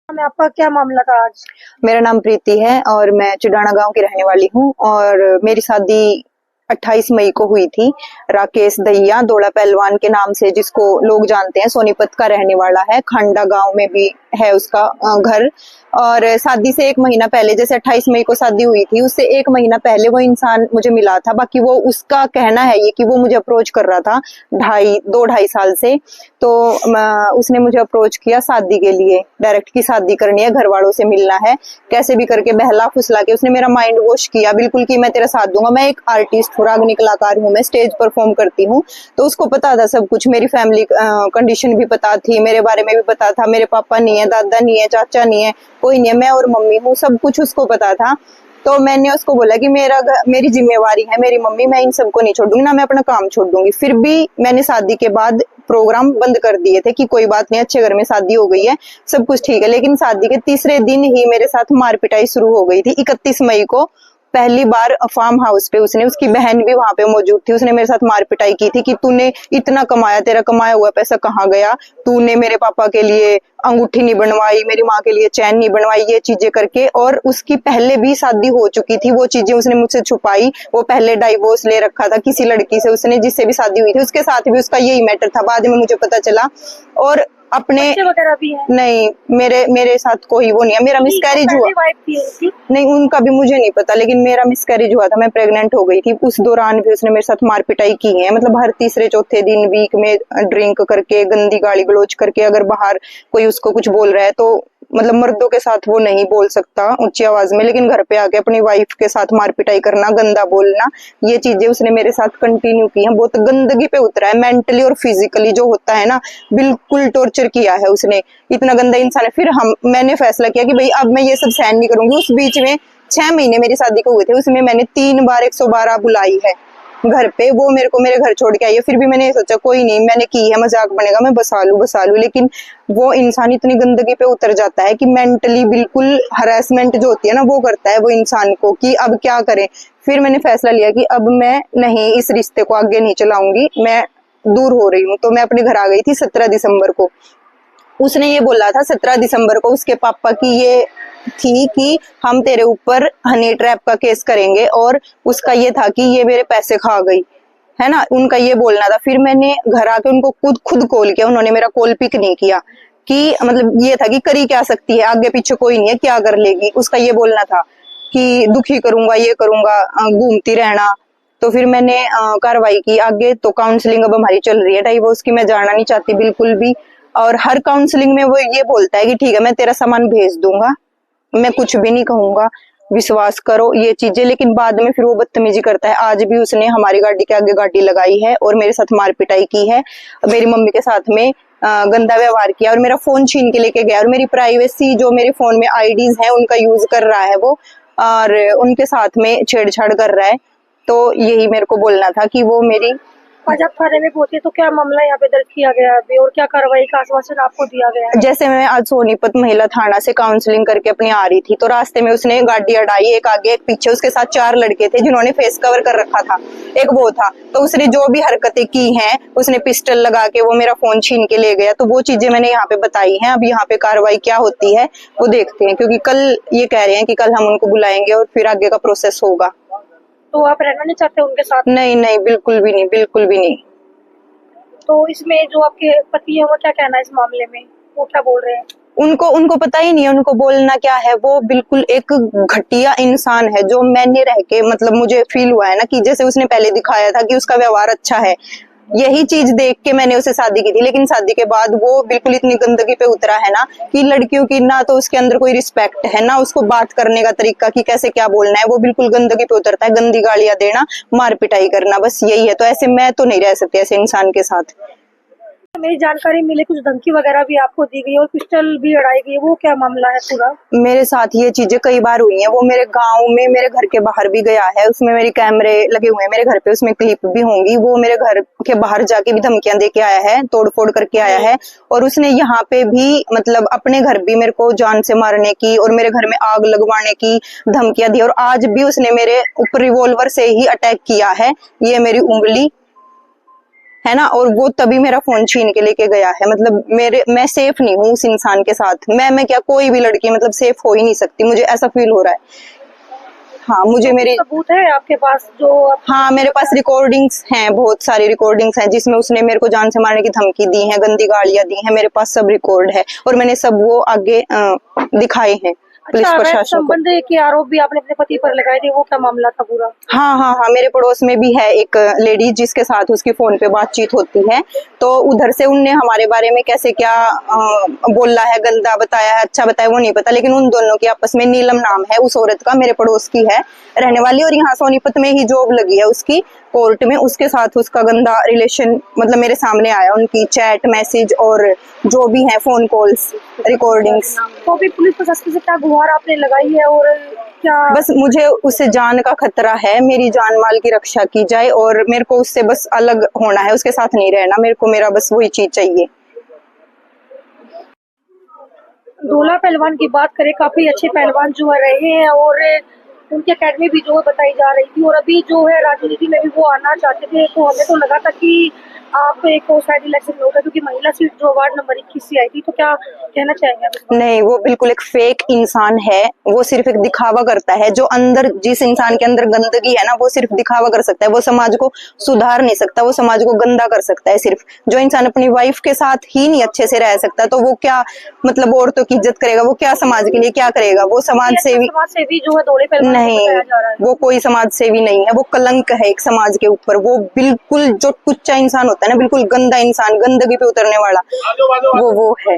में आपका क्या मामला था आज? मेरा नाम प्रीति है और मैं चुडाना गांव की रहने वाली हूँ और मेरी शादी 28 मई को हुई थी। राकेश दहिया दौड़ा पहलवान के नाम से जिसको लोग जानते हैं, सोनीपत का रहने वाला है। खांडा गांव में भी है उसका घर। और शादी से 1 महीना पहले, जैसे 28 मई को शादी हुई थी, उससे 1 महीना पहले वो इंसान मुझे मिला था। बाकी वो उसका कहना है ये कि वो मुझे अप्रोच कर रहा था 2-2.5 साल से। तो उसने मुझे अप्रोच किया शादी के लिए, डायरेक्ट की शादी करनी है, घर वालों से मिलना है, कैसे भी करके बहला फुसला के उसने मेरा माइंड वॉश किया बिल्कुल कि मैं तेरा साथ दूंगा। मैं एक आर्टिस्ट हूँ, रागनी कलाकार हूँ, मैं स्टेज परफॉर्म करती हूँ, तो उसको पता था सब कुछ। मेरी फैमिली कंडीशन भी पता थी, मेरे बारे में भी पता था। मेरे पापा नहीं है, दादा नहीं है, चाचा नहीं है, कोई नहीं है, मैं और मम्मी हूँ, सब कुछ उसको पता था। तो मैंने उसको बोला कि मेरी जिम्मेवारी है, मेरी मम्मी, मैं इन सबको नहीं छोड़ दूंगी, ना मैं अपना काम छोड़ दूंगी। फिर भी मैंने शादी के बाद प्रोग्राम बंद कर दिए थे कि कोई बात नहीं, अच्छे घर में शादी हो गई है, सब कुछ ठीक है। लेकिन शादी के तीसरे दिन ही मेरे साथ मार पिटाई शुरू हो गई थी। 31 मई को पहली बार फार्म हाउस पे उसकी बहन भी वहां पे मौजूद थी, उसने मेरे साथ मार पिटाई की थी कि तूने इतना कमाया, तेरा कमाया हुआ पैसा कहाँ गया, तूने मेरे पापा के लिए अंगूठी नहीं बनवाई, मेरी माँ के लिए चैन नहीं बनवाई, ये चीजें करके। और उसकी पहले भी शादी हो चुकी थी, वो चीजें उसने मुझसे छुपाई। वो पहले डाइवोर्स ले रखा था किसी लड़की से, उसने जिससे भी शादी हुई थी उसके साथ भी उसका यही मैटर था, बाद में मुझे पता चला। और अपने बच्चे वगैरह भी हैं? नहीं, मेरे साथ कोई वो नहीं है। मेरा मिसकैरेज हुआ नहीं, उनका भी मुझे नहीं पता, लेकिन मेरा मिसकैरेज हुआ था, मैं प्रेग्नेंट हो गई थी। उस दौरान भी उसने मेरे साथ मार पिटाई की है, मतलब हर तीसरे चौथे दिन वीक में ड्रिंक करके, गंदी गाली गलौज करके। अगर बाहर कोई उसको कुछ बोल रहा है तो मतलब मर्दों के साथ वो नहीं बोल सकता ऊंची आवाज में, लेकिन घर पे आके अपनी वाइफ के साथ मार पिटाई करना, गंदा बोलना, ये चीजें उसने मेरे साथ कंटिन्यू की हैं। बहुत गंदगी पे उतरा है, मेंटली और फिजिकली जो होता है ना, बिल्कुल टॉर्चर किया है उसने। इतना गंदा इंसान है। फिर मैंने फैसला किया कि भाई अब मैं ये सब सहन नहीं करूंगी। उस बीच में 6 महीने मेरी शादी को हुए थे, उसमें मैंने 3 बार 112 बुलाई है घर पे। वो मेरे को मेरे घर छोड़ के आई है। फिर भी मैंने सोचा कोई नहीं, मैंने की है, मजाक बनेगा, मैं बसा लूं। लेकिन वो इंसान इतनी गंदगी पे उतर जाता है कि मेंटली बिल्कुल हरासमेंट जो होती है ना, वो करता है वो इंसान को कि अब क्या करें। फिर मैंने फैसला लिया कि अब मैं नहीं, इस रिश्ते को आगे नहीं चलाऊंगी, मैं दूर हो रही हूँ। तो मैं अपने घर आ गई थी 17 दिसंबर को। उसने ये बोला था 17 दिसंबर को, उसके पापा की ये थी कि हम तेरे ऊपर हनी ट्रैप का केस करेंगे, और उसका ये था कि ये मेरे पैसे खा गई है ना, उनका ये बोलना था। फिर मैंने घर आके उनको खुद कॉल किया, उन्होंने मेरा कॉल पिक नहीं किया कि मतलब ये था कि करी क्या सकती है, आगे पीछे कोई नहीं है, क्या कर लेगी। उसका ये बोलना था कि दुखी करूंगा, ये करूंगा, घूमती रहना। तो फिर मैंने कार्रवाई की आगे। तो काउंसलिंग अब हमारी चल रही है, डाइवोर्स की। मैं जाना नहीं चाहती बिल्कुल भी। और हर काउंसलिंग में वो ये बोलता है कि ठीक है, मैं तेरा सामान भेज दूंगा, मैं कुछ भी नहीं कहूंगा, विश्वास करो, ये चीजें। लेकिन बाद में फिर वो बदतमीजी करता है। आज भी उसने हमारी गाड़ी के आगे गाड़ी लगाई है और मेरे साथ मार पिटाई की है, मेरी मम्मी के साथ में गंदा व्यवहार किया, और मेरा फोन छीन के लेके गया। और मेरी प्राइवेसी, जो मेरे फोन में आईडीज है, उनका यूज कर रहा है वो, और उनके साथ में छेड़छाड़ कर रहा है। तो यही मेरे को बोलना था कि वो मेरी। आज आप थाने में पहुंचे तो क्या मामला यहाँ पे दर्ज किया गया है अभी, और क्या कार्रवाई का आश्वासन आपको दिया गया है? जैसे मैं आज सोनीपत महिला थाना से काउंसलिंग करके अपनी आ रही थी, तो रास्ते में उसने गाड़ी अड़ाई, एक आगे एक पीछे। उसके साथ 4 लड़के थे जिन्होंने फेस कवर कर रखा था, एक वो था। तो उसने जो भी हरकतें की हैं, उसने पिस्टल लगा के वो मेरा फोन छीन के ले गया। तो वो चीजें मैंने यहाँ पे बताई हैं। अब यहाँ पे कार्रवाई क्या होती है वो देखते हैं, क्योंकि कल ये कह रहे हैं कि कल हम उनको बुलाएंगे और फिर आगे का प्रोसेस होगा। तो आप रहना नहीं चाहते उनके साथ? नहीं नहीं, बिल्कुल भी नहीं, बिल्कुल भी नहीं। तो इसमें जो आपके पति है वो क्या कहना है इस मामले में, वो क्या बोल रहे हैं? उनको पता ही नहीं है उनको बोलना क्या है। वो बिल्कुल एक घटिया इंसान है, जो मैंने रह के मतलब मुझे फील हुआ है ना कि जैसे उसने पहले दिखाया था कि उसका व्यवहार अच्छा है, यही चीज देख के मैंने उसे शादी की थी। लेकिन शादी के बाद वो बिल्कुल इतनी गंदगी पे उतरा है ना कि लड़कियों की ना तो उसके अंदर कोई रिस्पेक्ट है, ना उसको बात करने का तरीका कि कैसे क्या बोलना है। वो बिल्कुल गंदगी पे उतरता है, गंदी गालियां देना, मार पिटाई करना, बस यही है। तो ऐसे मैं तो नहीं रह सकती ऐसे इंसान के साथ। मेरी जानकारी मिले कुछ धमकी वगैरह भी आपको दी गई और पिस्टल भी अड़ाई गई, वो क्या मामला है पूरा? मेरे साथ ये चीजें कई बार हुई हैं। वो मेरे गांव में, मेरे घर के बाहर भी गया है, उसमें मेरी कैमरे लगे हुए हैं मेरे घर पे, उसमें क्लिप भी होंगी। वो मेरे घर के बाहर जाके भी धमकियां दे के आया है, तोड़फोड़ करके आया है। और उसने यहाँ पे भी मतलब अपने घर भी मेरे को जान से मारने की और मेरे घर में आग लगवाने की धमकियां दी। और आज भी उसने मेरे ऊपर रिवॉल्वर से ही अटैक किया है। ये मेरी उंगली है ना, और वो तभी मेरा फोन छीन के लेके गया है। मतलब मैं सेफ नहीं हूँ उस इंसान के साथ। मैं क्या, कोई भी लड़की मतलब सेफ हो ही नहीं सकती, मुझे ऐसा फील हो रहा है। हाँ, मुझे मेरी सबूत है आपके पास जो हाँ, मेरे पास रिकॉर्डिंग्स हैं, बहुत सारी रिकॉर्डिंग्स हैं जिसमें उसने मेरे को जान से मारने की धमकी दी है, गंदी गालियां दी हैं। मेरे पास सब रिकॉर्ड है और मैंने सब वो आगे दिखाए हैं पुलिस प्रशासन को। संबंध के आरोप भी आपने अपने पति पर लगाए थे, वो क्या मामला था पूरा? हाँ, मेरे पड़ोस में भी है एक लेडी जिसके साथ उसकी फोन पे बातचीत होती है, तो उधर से उनने हमारे बारे में कैसे क्या बोला है, गंदा बताया है, अच्छा बताया, वो नहीं पता। लेकिन उन दोनों की आपस में, नीलम नाम है उस औरत का, मेरे पड़ोस की है रहने वाली, और यहाँ सोनीपत में ही जॉब लगी है उसकी कोर्ट में। उसके साथ उसका गंदा रिलेशन मतलब मेरे सामने आया, उनकी चैट मैसेज और जो भी है फोन कॉल्स रिकॉर्डिंग्स। तो अभी पुलिस प्रशासन से क्या गुहार आपने लगाई है और क्या? बस मुझे उससे जान का खतरा है, मेरी जान माल की रक्षा की जाए और मेरे को उससे बस अलग होना है, उसके साथ नहीं रहना मेरे को, मेरा बस वही चीज चाहिए। डोला पहलवान की बात करें, काफी अच्छे पहलवान जो है रहे हैं और उनकी अकेडमी भी जो है बताई जा रही थी, और अभी जो है राजनीति में भी वो आना चाहते थे। तो हमें तो लगा था कि आप एक शायद इलेक्शन में होगा, क्योंकि महिला सीट जो वार्ड नंबर 21 से आई थी। तो क्या कहना चाहेंगे आप? नहीं, वो बिल्कुल एक फेक इंसान है, वो सिर्फ एक दिखावा करता है। जो अंदर, जिस इंसान के अंदर गंदगी है ना, वो सिर्फ दिखावा कर सकता है, वो समाज को सुधार नहीं सकता, वो समाज को गंदा कर सकता है। सिर्फ जो इंसान अपनी वाइफ के साथ ही नहीं अच्छे से रह सकता, तो वो क्या मतलब औरतों की इज्जत करेगा? वो क्या समाज के लिए क्या करेगा? वो समाज सेवी जो है डोले पहलवान नहीं, वो कोई समाज सेवी नहीं है, वो कलंक है एक समाज के ऊपर। वो बिल्कुल जो टुच्चा इंसान होता है ना, बिल्कुल गंदा इंसान, गंदगी पे उतरने वाला, वो है।